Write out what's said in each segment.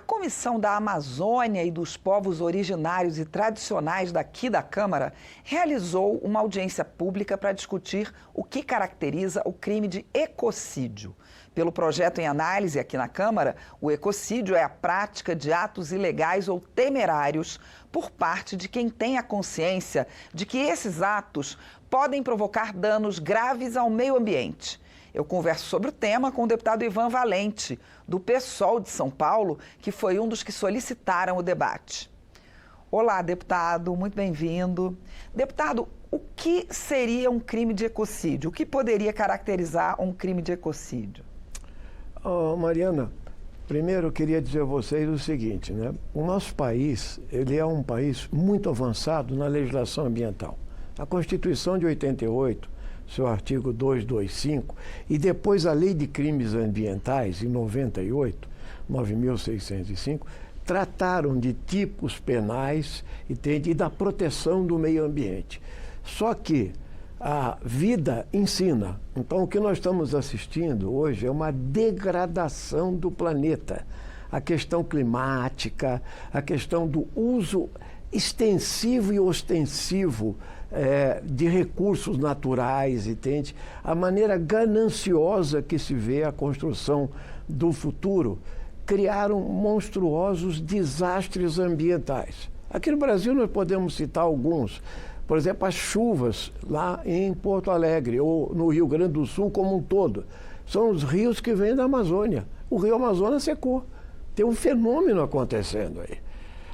Comissão da Amazônia e dos Povos Originários e Tradicionais daqui da Câmara realizou uma audiência pública para discutir o que caracteriza o crime de ecocídio. Pelo projeto em análise aqui na Câmara, o ecocídio é a prática de atos ilegais ou temerários por parte de quem tem a consciência de que esses atos podem provocar danos graves ao meio ambiente. Eu converso sobre o tema com o deputado Ivan Valente, do PSOL de São Paulo, que foi um dos que solicitaram o debate. Olá, deputado, muito bem-vindo. Deputado, o que seria um crime de ecocídio? O que poderia caracterizar um crime de ecocídio? Mariana, primeiro eu queria dizer a vocês o seguinte, né? O nosso país, ele é um país muito avançado na legislação ambiental. A Constituição de 88, seu artigo 225, e depois a Lei de Crimes Ambientais, em 98, 9.605, trataram de tipos penais e da proteção do meio ambiente. Só que a vida ensina. Então, o que nós estamos assistindo hoje é uma degradação do planeta. A questão climática, a questão do uso extensivo e ostensivo de recursos naturais, entende? A maneira gananciosa que se vê a construção do futuro criaram monstruosos desastres ambientais. Aqui no Brasil nós podemos citar alguns. Por exemplo, as chuvas lá em Porto Alegre ou no Rio Grande do Sul como um todo. São os rios que vêm da Amazônia. O rio Amazonas secou. Tem um fenômeno acontecendo aí.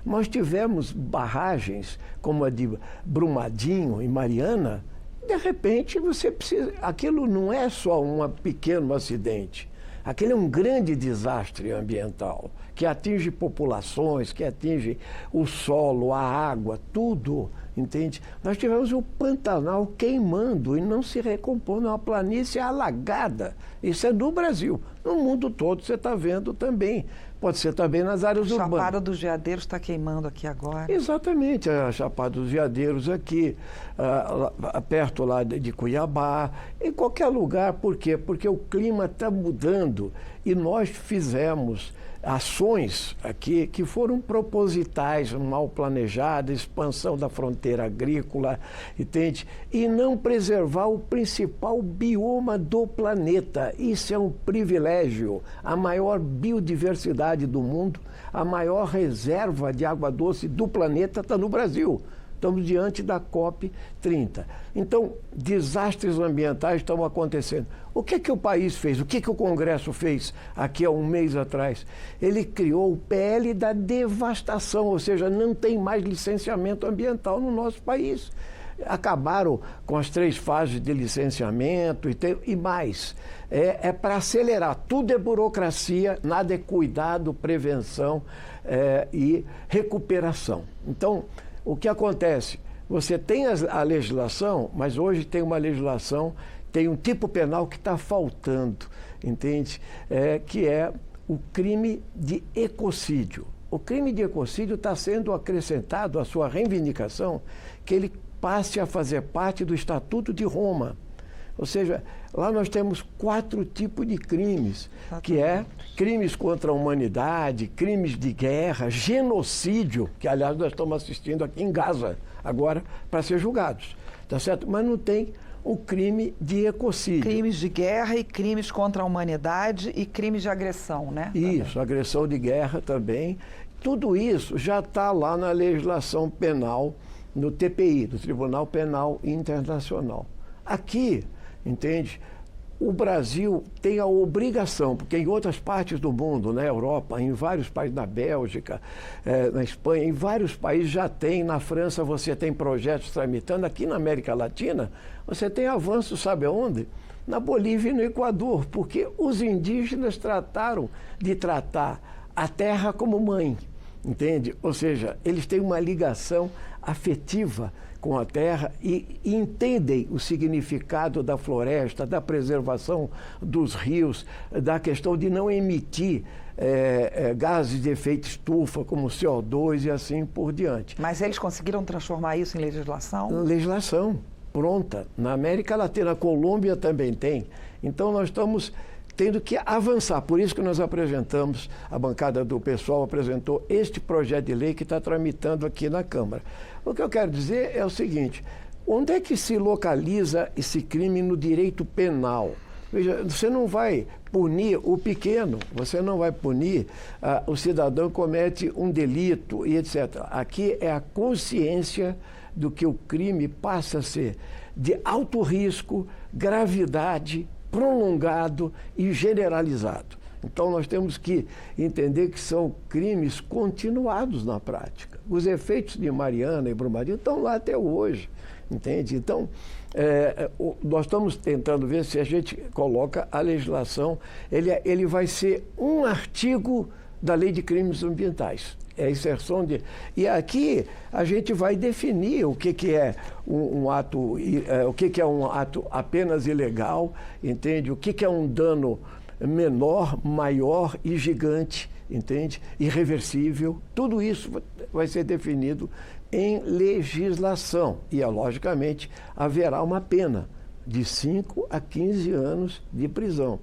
Nós tivemos barragens como a de Brumadinho e Mariana. De repente, você precisa... Aquilo não é só um pequeno acidente. Aquele é um grande desastre ambiental que atinge populações, que atinge o solo, a água, tudo, entende? Nós tivemos o Pantanal queimando e não se recompondo, uma planície alagada. Isso é no Brasil. No mundo todo você está vendo também. Pode ser também nas áreas urbanas. A Chapada dos Veadeiros está queimando aqui agora. Exatamente, a Chapada dos Veadeiros aqui, perto lá de Cuiabá, em qualquer lugar. Por quê? Porque o clima está mudando e nós fizemos ações aqui que foram propositais, mal planejadas, expansão da fronteira agrícola, entende? E não preservar o principal bioma do planeta. Isso é um privilégio. A maior biodiversidade do mundo, a maior reserva de água doce do planeta está no Brasil. Estamos diante da COP30. Então, desastres ambientais estão acontecendo. O que o país fez? O que o Congresso fez aqui há um mês atrás? Ele criou o PL da devastação, ou seja, não tem mais licenciamento ambiental no nosso país. Acabaram com as 3 fases de licenciamento e mais. É para acelerar. Tudo é burocracia, nada é cuidado, prevenção e recuperação. Então, o que acontece? Você tem a legislação, mas hoje tem uma legislação, tem um tipo penal que está faltando, entende? Que é o crime de ecocídio. O crime de ecocídio está sendo acrescentado à sua reivindicação que ele passe a fazer parte do Estatuto de Roma. Ou seja, lá nós temos 4 tipos de crimes, que é crimes contra a humanidade, crimes de guerra, genocídio, que aliás nós estamos assistindo aqui em Gaza agora para ser julgados, tá certo? Mas não tem o crime de ecocídio. Crimes de guerra e crimes contra a humanidade e crimes de agressão, né? Isso, agressão de guerra também. Tudo isso já está lá na legislação penal, no TPI, do Tribunal Penal Internacional. Aqui, entende? O Brasil tem a obrigação, porque em outras partes do mundo, na Europa, em vários países, na Bélgica, na Espanha, em vários países já tem, na França você tem projetos tramitando, aqui na América Latina você tem avanço, sabe aonde? Na Bolívia e no Equador, porque os indígenas trataram de tratar a terra como mãe, entende? Ou seja, eles têm uma ligação afetiva com a terra e entendem o significado da floresta, da preservação dos rios, da questão de não emitir gases de efeito estufa, como CO2 e assim por diante. Mas eles conseguiram transformar isso em legislação? Legislação pronta. Na América Latina, a Colômbia também tem. Então nós estamos tendo que avançar. Por isso que nós apresentamos, a bancada do PSOL apresentou este projeto de lei que está tramitando aqui na Câmara. O que eu quero dizer é o seguinte: onde é que se localiza esse crime no direito penal? Veja, você não vai punir o pequeno, você não vai punir o cidadão que comete um delito e etc. Aqui é a consciência do que o crime passa a ser de alto risco, gravidade, prolongado e generalizado. Então, nós temos que entender que são crimes continuados na prática. Os efeitos de Mariana e Brumadinho estão lá até hoje, entende? Então, nós estamos tentando ver se a gente coloca a legislação, ele vai ser um artigo da Lei de Crimes Ambientais. É a inserção de... E aqui a gente vai definir o que é um ato, o que é um ato apenas ilegal, entende? O que é um dano menor, maior e gigante, entende? Irreversível. Tudo isso vai ser definido em legislação. E, logicamente, haverá uma pena de 5 a 15 anos de prisão.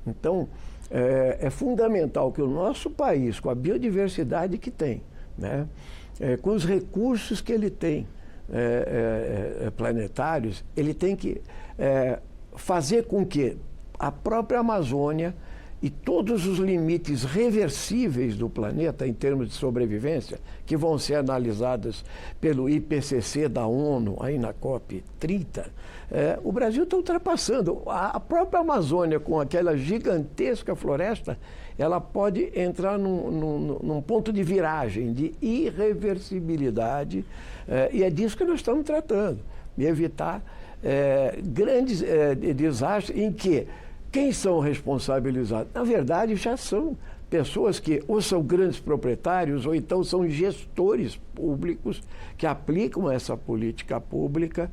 Então, é fundamental que o nosso país, com a biodiversidade que tem, né, com os recursos que ele tem planetários, ele tem que fazer com que a própria Amazônia e todos os limites reversíveis do planeta em termos de sobrevivência, que vão ser analisadas pelo IPCC da ONU, aí na COP 30, o Brasil está ultrapassando. A própria Amazônia, com aquela gigantesca floresta, ela pode entrar num ponto de viragem, de irreversibilidade, e é disso que nós estamos tratando, de evitar grandes desastres em que quem são responsabilizados? Na verdade, já são pessoas que ou são grandes proprietários ou então são gestores públicos que aplicam essa política pública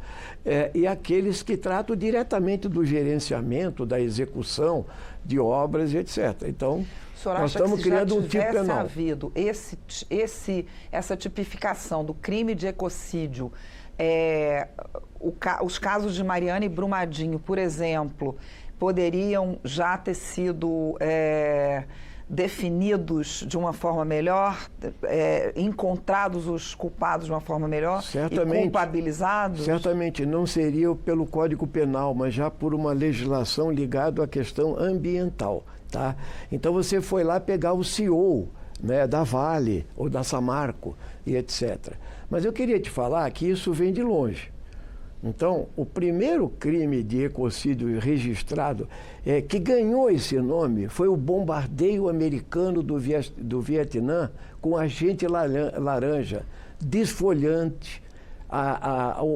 e aqueles que tratam diretamente do gerenciamento, da execução de obras, etc. Então, nós estamos criando um tipo penal. Se já tivesse havido essa tipificação do crime de ecocídio, os casos de Mariana e Brumadinho, por exemplo, poderiam já ter sido definidos de uma forma melhor, encontrados os culpados de uma forma melhor e culpabilizados? Certamente não seria pelo Código Penal, mas já por uma legislação ligada à questão ambiental. Tá? Então você foi lá pegar o CEO, né, da Vale ou da Samarco e etc. Mas eu queria te falar que isso vem de longe. Então, o primeiro crime de ecocídio registrado que ganhou esse nome foi o bombardeio americano do Vietnã com agente laranja, desfolhante,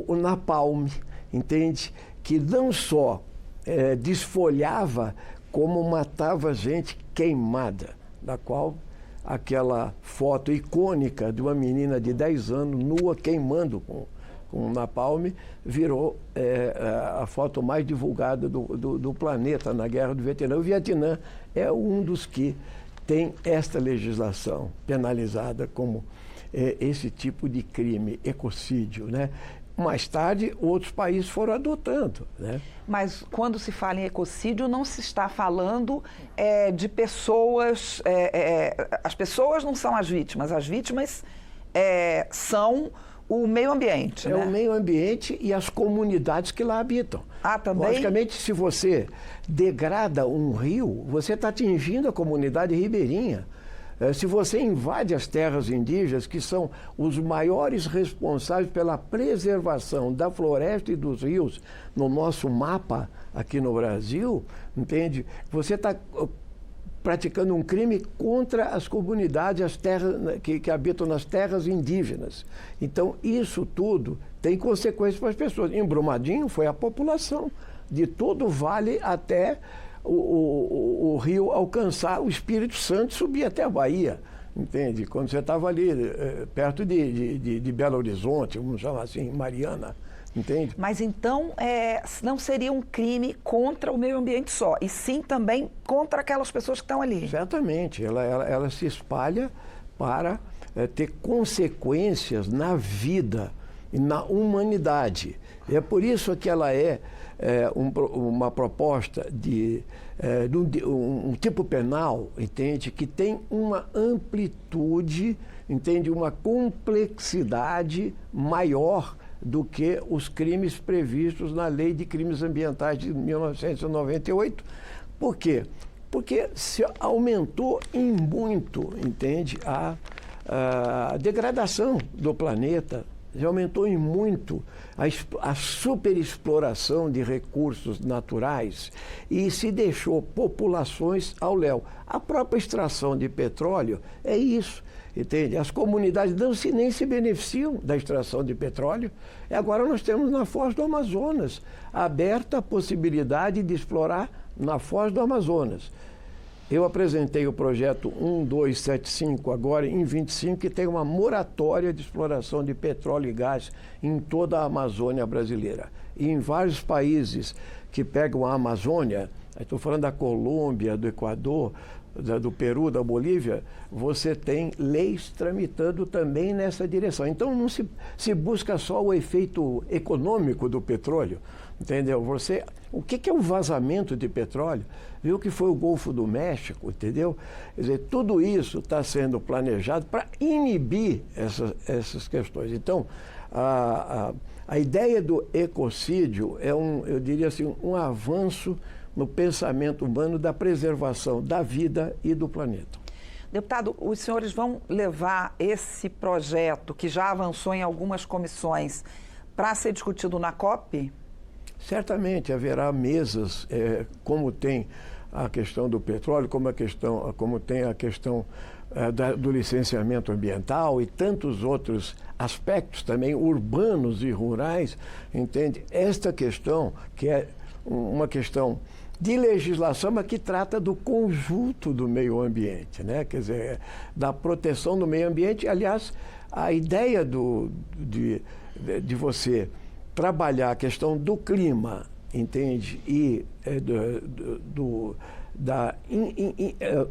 o napalm, entende? Que não só desfolhava, como matava gente queimada, da qual aquela foto icônica de uma menina de 10 anos nua queimando com napalm virou a foto mais divulgada do planeta na Guerra do Vietnã. O Vietnã é um dos que tem esta legislação penalizada como esse tipo de crime, ecocídio, né? Mais tarde, outros países foram adotando, né? Mas quando se fala em ecocídio, não se está falando de pessoas... as pessoas não são as vítimas são o meio ambiente, né? O meio ambiente e as comunidades que lá habitam. Ah, também? Logicamente, se você degrada um rio, você está atingindo a comunidade ribeirinha. Se você invade as terras indígenas, que são os maiores responsáveis pela preservação da floresta e dos rios no nosso mapa aqui no Brasil, entende? Você está praticando um crime contra as comunidades, as terras que habitam nas terras indígenas. Então, isso tudo tem consequências para as pessoas. Em Brumadinho, foi a população de todo o vale até o rio alcançar o Espírito Santo e subir até a Bahia, entende? Quando você estava ali, perto de Belo Horizonte, vamos chamar assim, Mariana, entende? Mas então não seria um crime contra o meio ambiente só, e sim também contra aquelas pessoas que estão ali. Certamente, ela se espalha para ter consequências na vida e na humanidade. É por isso que ela é uma proposta de um tipo penal, entende, que tem uma amplitude, entende, uma complexidade maior do que os crimes previstos na Lei de Crimes Ambientais de 1998. Por quê? Porque se aumentou em muito, entende, a degradação do planeta, já aumentou em muito a superexploração de recursos naturais e se deixou populações ao léu. A própria extração de petróleo é isso, entende? As comunidades nem se beneficiam da extração de petróleo. E agora nós temos na Foz do Amazonas aberta a possibilidade de explorar na Foz do Amazonas. Eu apresentei o projeto 1275 agora em 25, que tem uma moratória de exploração de petróleo e gás em toda a Amazônia brasileira. E em vários países que pegam a Amazônia, estou falando da Colômbia, do Equador, do Peru, da Bolívia, você tem leis tramitando também nessa direção. Então não se busca só o efeito econômico do petróleo, entendeu? O que é o vazamento de petróleo? Viu que foi o Golfo do México, entendeu? Quer dizer, tudo isso está sendo planejado para inibir essas questões. Então, a ideia do ecocídio é eu diria assim, um avanço no pensamento humano da preservação da vida e do planeta. Deputado, os senhores vão levar esse projeto, que já avançou em algumas comissões, para ser discutido na COP? Certamente haverá mesas, como tem a questão do petróleo, como tem a questão do licenciamento ambiental e tantos outros aspectos também urbanos e rurais, entende? Esta questão, que é uma questão de legislação, mas que trata do conjunto do meio ambiente, né? Quer dizer, da proteção do meio ambiente. Aliás, a ideia de você trabalhar a questão do clima, entende? E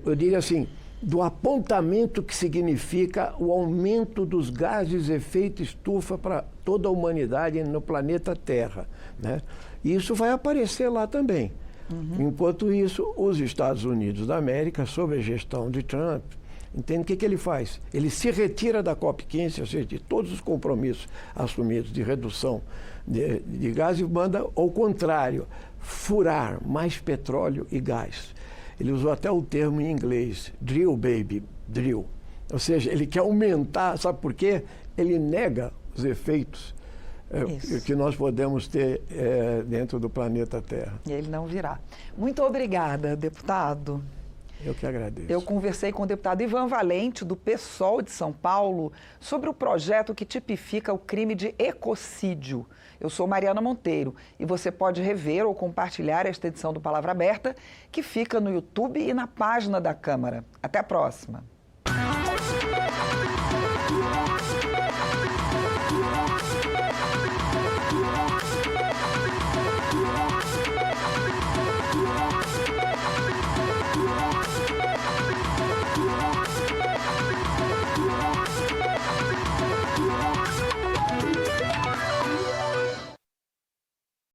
eu diria assim, do apontamento que significa o aumento dos gases de efeito estufa para toda a humanidade no planeta Terra, né? E isso vai aparecer lá também. Enquanto isso, os Estados Unidos da América, sob a gestão de Trump, entende o que ele faz? Ele se retira da COP15, ou seja, de todos os compromissos assumidos de redução de gás e manda, ao contrário, furar mais petróleo e gás. Ele usou até o termo em inglês, drill baby, drill. Ou seja, ele quer aumentar, sabe por quê? Ele nega os efeitos que nós podemos ter dentro do planeta Terra. E ele não virá. Muito obrigada, deputado. Eu que agradeço. Eu conversei com o deputado Ivan Valente, do PSOL de São Paulo, sobre o projeto que tipifica o crime de ecocídio. Eu sou Mariana Monteiro e você pode rever ou compartilhar esta edição do Palavra Aberta, que fica no YouTube e na página da Câmara. Até a próxima.